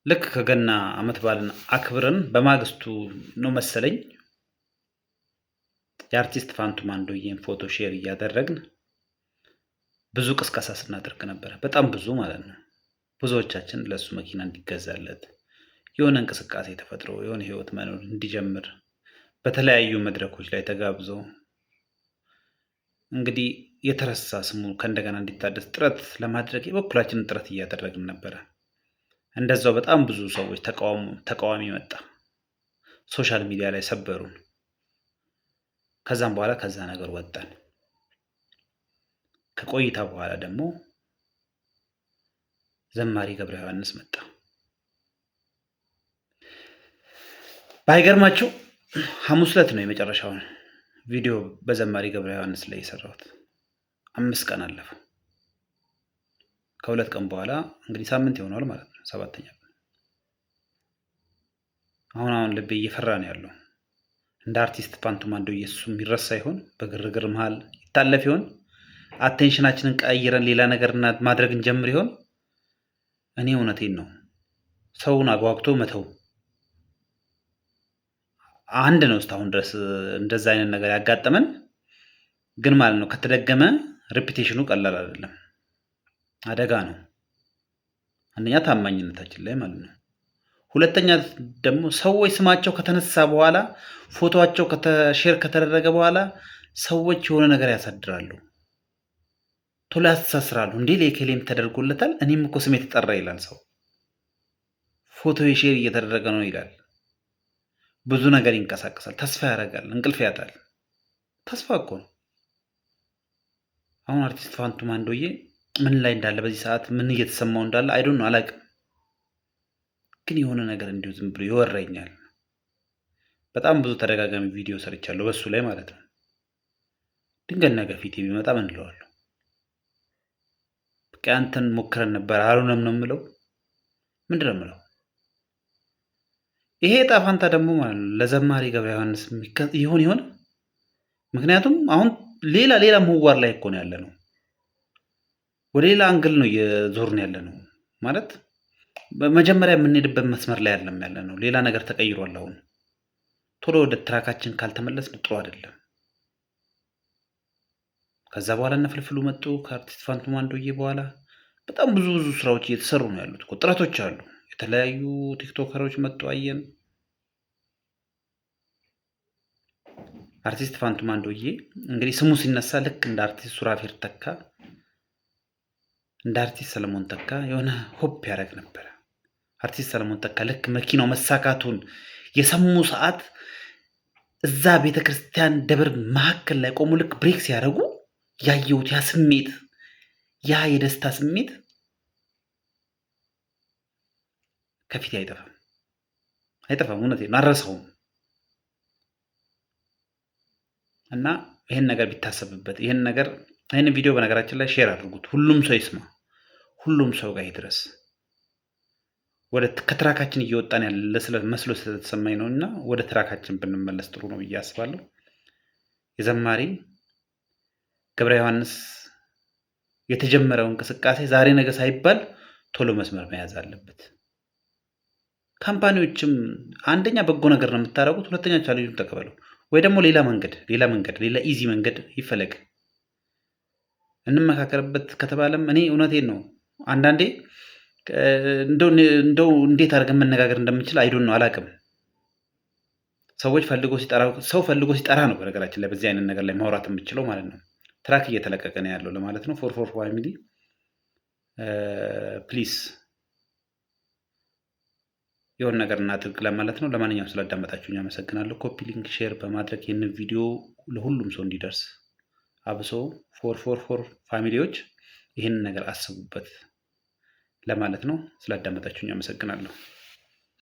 ልክ ከገና አመት በዓልን አክብረን በማግስቱ ነው መሰለኝ የአርቲስት ፋንቱ ማንዶዬን ፎቶ ሼር እያደረግን ብዙ ቅስቀሳ ስናደርግ ነበረ። በጣም ብዙ ማለት ነው። ብዙዎቻችን ለሱ መኪና እንዲገዛለት የሆነ እንቅስቃሴ ተፈጥሮ የሆነ ህይወት መኖር እንዲጀምር በተለያዩ መድረኮች ላይ ተጋብዞ እንግዲህ የተረሳ ስሙ ከእንደገና እንዲታደስ ጥረት ለማድረግ የበኩላችንን ጥረት እያደረግን ነበረ። እንደዛው በጣም ብዙ ሰዎች ተቃዋሚ መጣ። ሶሻል ሚዲያ ላይ ሰበሩን። ከዛም በኋላ ከዛ ነገር ወጣን። ከቆይታ በኋላ ደግሞ ዘማሪ ገብረ ዮሐንስ መጣ። ባይገርማችሁ ሐሙስ ዕለት ነው የመጨረሻውን ቪዲዮ በዘማሪ ገብረ ዮሐንስ ላይ የሰራሁት። 5 ቀን አለፈው። ከ2 ቀን በኋላ እንግዲህ ሳምንት ይሆናል ማለት ነው። 7ኛ ቀን። አሁን ልቤ እየፈራ ነው ያለው። እንደ አርቲስት ፋንቱ ማንዶዬ እሱ የሚረሳ ይሆን? በግርግር መሃል ይታለፍ ይሆን? አቴንሽናችንን ቀይረን ሌላ ነገር ማድረግ እንጀምር ይሆን? እኔ እውነቴን ነው ሰውን አጓግቶ መተው አንድ ነው። እስካሁን ድረስ እንደዛ አይነት ነገር ያጋጠመን ግን ማለት ነው ከተደገመ ሪፒቴሽኑ ቀላል አይደለም፣ አደጋ ነው። አንደኛ ታማኝነታችን ላይ ማለት ነው። ሁለተኛ ደግሞ ሰዎች ስማቸው ከተነሳ በኋላ ፎቶአቸው ሼር ከተደረገ በኋላ ሰዎች የሆነ ነገር ያሳድራሉ፣ ቶሎ ያስተሳስራሉ። እንዴ ለኬሌም ተደርጎለታል እኔም እኮ ስሜ ተጠራ ይላል ሰው። ፎቶ ሼር እየተደረገ ነው ይላል። ብዙ ነገር ይንቀሳቀሳል፣ ተስፋ ያደርጋል፣ እንቅልፍ ያጣል። ተስፋ እኮ ነው። አሁን አርቲስት ፋንቱ ማንዶዬ ምን ላይ እንዳለ በዚህ ሰዓት ምን እየተሰማው እንዳለ አይዶን ነው አላውቅም። ግን የሆነ ነገር እንዲሁ ዝም ብሎ ይወረኛል። በጣም ብዙ ተደጋጋሚ ቪዲዮ ሰርቻለሁ በሱ ላይ ማለት ነው። ድንገት ነገ ፊቴ ቢመጣ ምን እለዋለሁ? በቃ አንተን ሞክረን ነበር አልሆነም ነው የምለው። ምንድን ነው የምለው? ይሄ ዕጣ ፈንታ ደግሞ ማለት ነው ለዘማሪ ገብረ ዮሐንስ ይሆን? ምክንያቱም አሁን ሌላ ምህዋር ላይ እኮ ነው ያለ ነው። ወደ ሌላ አንግል ነው እየዞርን ያለ ነው ማለት በመጀመሪያ የምንሄድበት መስመር ላይ አይደለም ያለ ነው። ሌላ ነገር ተቀይሯል። አሁን ቶሎ ወደ ትራካችን ካልተመለስን ጥሩ አይደለም። ከዛ በኋላ እነ ፍልፍሉ መጡ። ከአርቲስት ፋንቱ ማንዶዬ በኋላ በጣም ብዙ ስራዎች እየተሰሩ ነው ያሉት። ጥረቶች አሉ። የተለያዩ ቲክቶከሮች መጡ አየን። አርቲስት ፋንቱ ማንዶዬ እንግዲህ ስሙ ሲነሳ ልክ እንደ አርቲስት ሱራፌል ተካ፣ እንደ አርቲስት ሰለሞን ተካ የሆነ ሆፕ ያደርግ ነበር። አርቲስት ሰለሞን ተካ ልክ መኪናው መሳካቱን የሰሙ ሰዓት እዛ ቤተክርስቲያን ደብር መካከል ላይ ቆሙ ልክ ብሬክ ሲያደርጉ ያየሁት ያ ስሜት፣ ያ የደስታ ስሜት ከፊት አይጠፋም። እውነቴን ነው፣ አልረሳውም። እና ይሄን ነገር ቢታሰብበት፣ ይሄን ቪዲዮ በነገራችን ላይ ሼር አድርጉት፣ ሁሉም ሰው ይስማ፣ ሁሉም ሰው ጋር ይድረስ። ከትራካችን እየወጣን ያለ መስሎ ስለተሰማኝ ነው እና ወደ ትራካችን ብንመለስ ጥሩ ነው ብዬ አስባለሁ። የዘማሪ ገብረ ዮሐንስ የተጀመረው እንቅስቃሴ ዛሬ ነገ ሳይባል ቶሎ መስመር መያዝ አለበት። ካምፓኒዎችም አንደኛ በጎ ነገር ነው የምታደርጉት፣ ሁለተኛ ቻሌንጁን ተቀበሉ፣ ወይ ደግሞ ሌላ ኢዚ መንገድ ይፈለግ። እንመካከርበት ከተባለም እኔ እውነቴን ነው አንዳንዴ እንደው እንዴት አድርገን መነጋገር እንደምንችል አይዶን ነው አላውቅም። ሰው ፈልጎ ሲጠራ ነው በነገራችን ላይ በዚህ አይነት ነገር ላይ ማውራት የምችለው ማለት ነው። ትራክ እየተለቀቀ ነው ያለው ለማለት ነው። 444 ፋሚሊ ፕሊስ የሆነ ነገር እናድርግ ለማለት ነው። ለማንኛውም ስላዳመጣችሁኝ አመሰግናለሁ። ኮፒ ሊንክ ሼር በማድረግ ይህንን ቪዲዮ ለሁሉም ሰው እንዲደርስ አብሶ 444 ፋሚሊዎች ይህንን ነገር አስቡበት ለማለት ነው። ስላዳመጣችሁኝ አመሰግናለሁ።